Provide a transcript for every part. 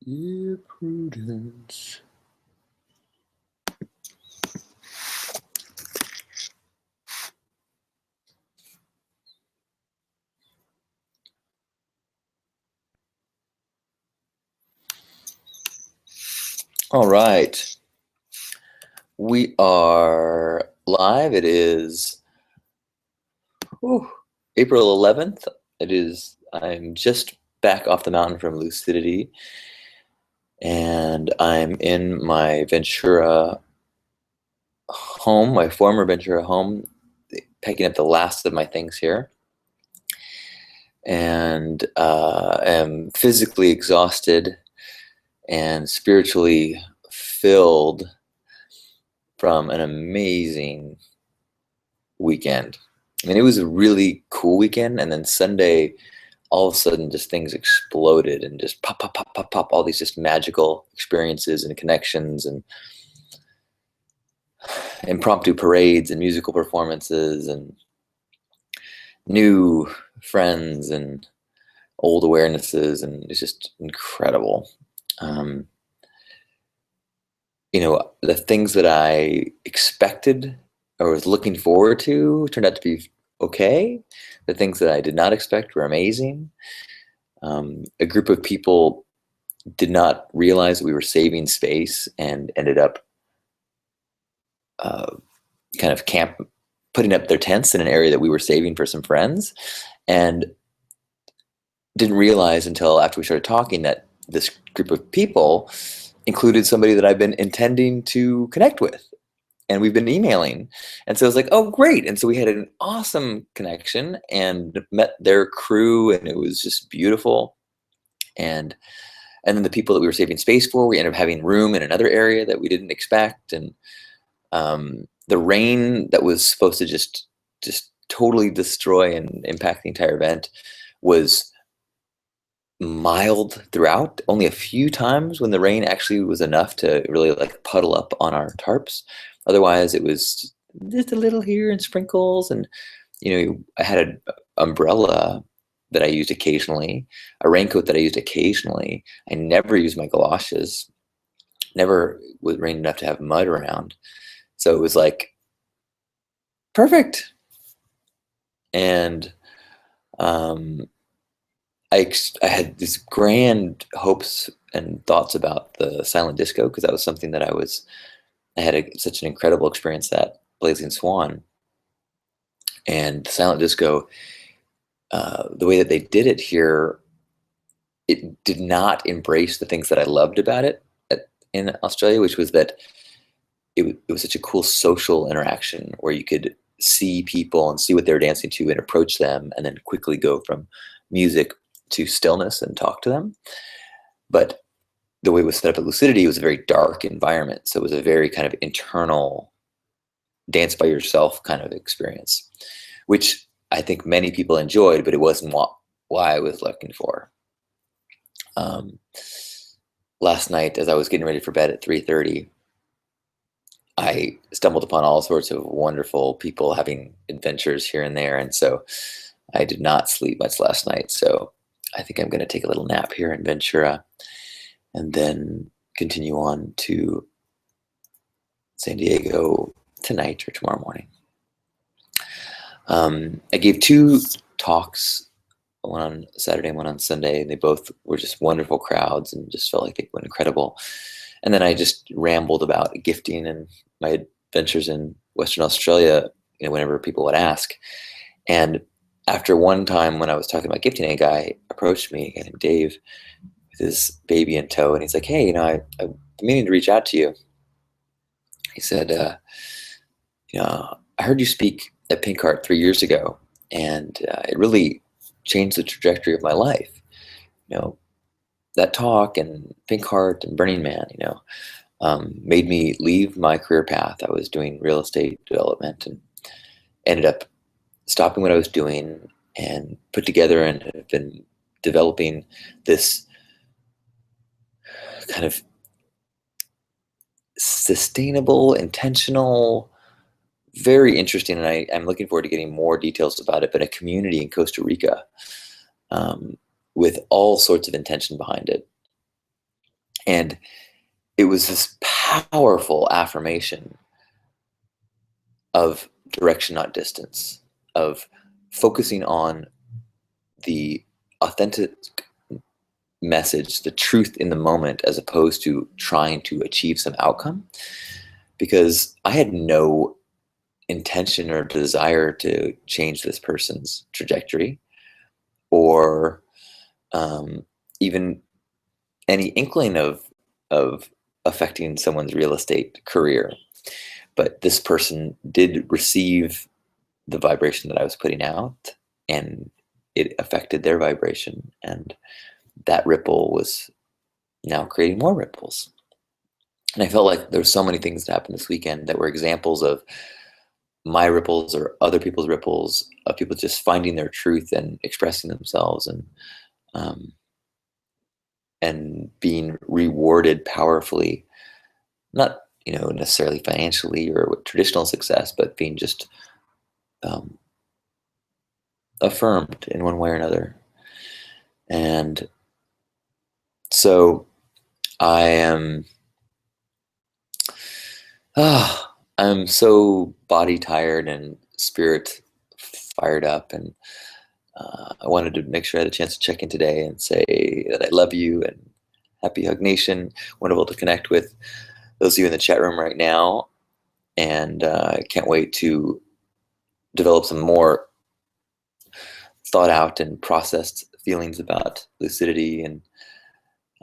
Dear Prudence. All right. We are live. It is April 11th. I'm just back off the mountain from Lucidity, and I'm in my Ventura home, my former Ventura home, packing up the last of my things here, and am physically exhausted and spiritually filled from an amazing weekend. I mean, it was a really cool weekend, and then Sunday, all of a sudden, just things exploded and just pop, pop, pop, pop, pop, all these just magical experiences and connections and impromptu parades and musical performances and new friends and old awarenesses, and it's just incredible. The things that I expected or was looking forward to turned out to be okay. The things that I did not expect were amazing. A group of people did not realize that we were saving space and ended up kind of putting up their tents in an area that we were saving for some friends, and didn't realize until after we started talking that this group of people included somebody that I've been intending to connect with, and we've been emailing. And so I was like, oh, great. And so we had an awesome connection and met their crew, and it was just beautiful. And then the people that we were saving space for, we ended up having room in another area that we didn't expect. And the rain that was supposed to just totally destroy and impact the entire event was mild throughout. Only a few times when the rain actually was enough to really like puddle up on our tarps. Otherwise, it was just a little here and sprinkles. And I had an umbrella that I used occasionally, a raincoat that I used occasionally. I never used my galoshes. Never was rain enough to have mud around. So it was like perfect. And I had these grand hopes and thoughts about the silent disco, because that was something that I had such an incredible experience at Blazing Swan. And silent disco, the way that they did it here, it did not embrace the things that I loved about it in Australia, which was that it was such a cool social interaction where you could see people and see what they were dancing to and approach them, and then quickly go from music to stillness and talk to them. But the way it was set up at Lucidity, it was a very dark environment. So it was a very kind of internal dance by yourself kind of experience, which I think many people enjoyed, but it wasn't why I was looking for. Last night, as I was getting ready for bed at 3:30, I stumbled upon all sorts of wonderful people having adventures here and there. And so I did not sleep much last night. So I think I'm going to take a little nap here in Ventura and then continue on to San Diego tonight or tomorrow morning. I gave 2 talks, one on Saturday and one on Sunday, and they both were just wonderful crowds and just felt like they went incredible. And then I just rambled about gifting and my adventures in Western Australia, whenever people would ask. And after one time when I was talking about gifting, a guy approached me, a guy named Dave, with his baby in tow, and he's like, hey, I've been meaning to reach out to you. He said, I heard you speak at Pink Heart 3 years ago, and it really changed the trajectory of my life. That talk and Pink Heart and Burning Man, made me leave my career path. I was doing real estate development and ended up stopping what I was doing and put together and have been developing this kind of sustainable, intentional, very interesting, and I'm looking forward to getting more details about it, but a community in Costa Rica with all sorts of intention behind it. And it was this powerful affirmation of direction, not distance, of focusing on the authentic message, the truth in the moment, as opposed to trying to achieve some outcome. Because I had no intention or desire to change this person's trajectory, or even any inkling of affecting someone's real estate career. But this person did receive the vibration that I was putting out, and it affected their vibration, and that ripple was now creating more ripples. And I felt like there were so many things that happened this weekend that were examples of my ripples or other people's ripples, of people just finding their truth and expressing themselves, and being rewarded powerfully, not necessarily financially or with traditional success, but being just affirmed in one way or another. And so I am I'm so body tired and spirit fired up, and I wanted to make sure I had a chance to check in today and say that I love you, and happy Hug Nation. Wonderful to connect with those of you in the chat room right now, and I can't wait to develop some more thought out and processed feelings about lucidity. And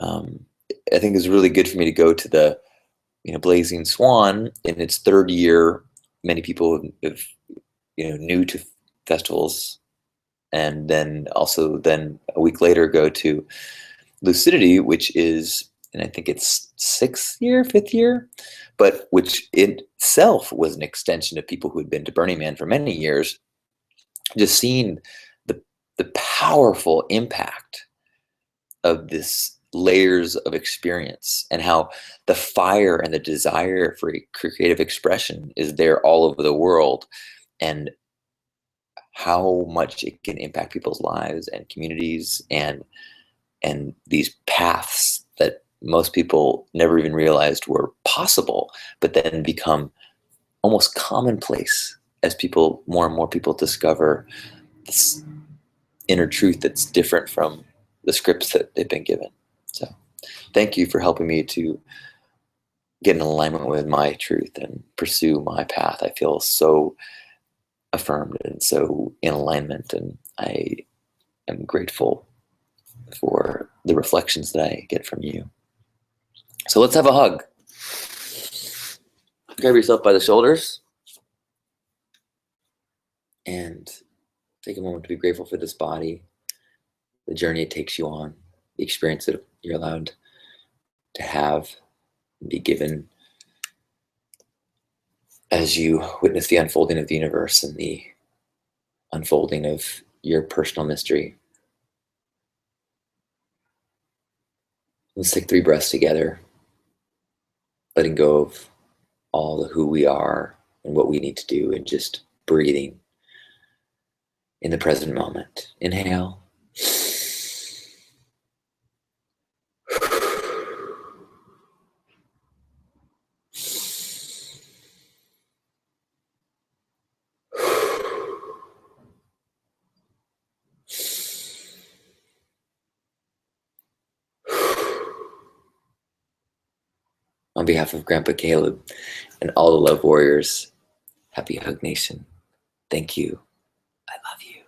I think it's really good for me to go to the Blazing Swan in its third year. Many people have new to festivals, and then a week later go to Lucidity, which is, and I think it's fifth year, but which itself was an extension of people who had been to Burning Man for many years. Just seeing the powerful impact of this layers of experience, and how the fire and the desire for creative expression is there all over the world, and how much it can impact people's lives and communities, and these paths that most people never even realized were possible, but then become almost commonplace as more and more people discover this inner truth that's different from the scripts that they've been given. So thank you for helping me to get in alignment with my truth and pursue my path. I feel so affirmed and so in alignment, and I am grateful for the reflections that I get from you. So let's have a hug. Grab yourself by the shoulders and take a moment to be grateful for this body, the journey it takes you on, the experience that you're allowed to have and be given as you witness the unfolding of the universe and the unfolding of your personal mystery. Let's take 3 breaths together, letting go of all the who we are and what we need to do, and just breathing in the present moment. Inhale. On behalf of Grandpa Caleb and all the love warriors, happy Hug Nation. Thank you. I love you.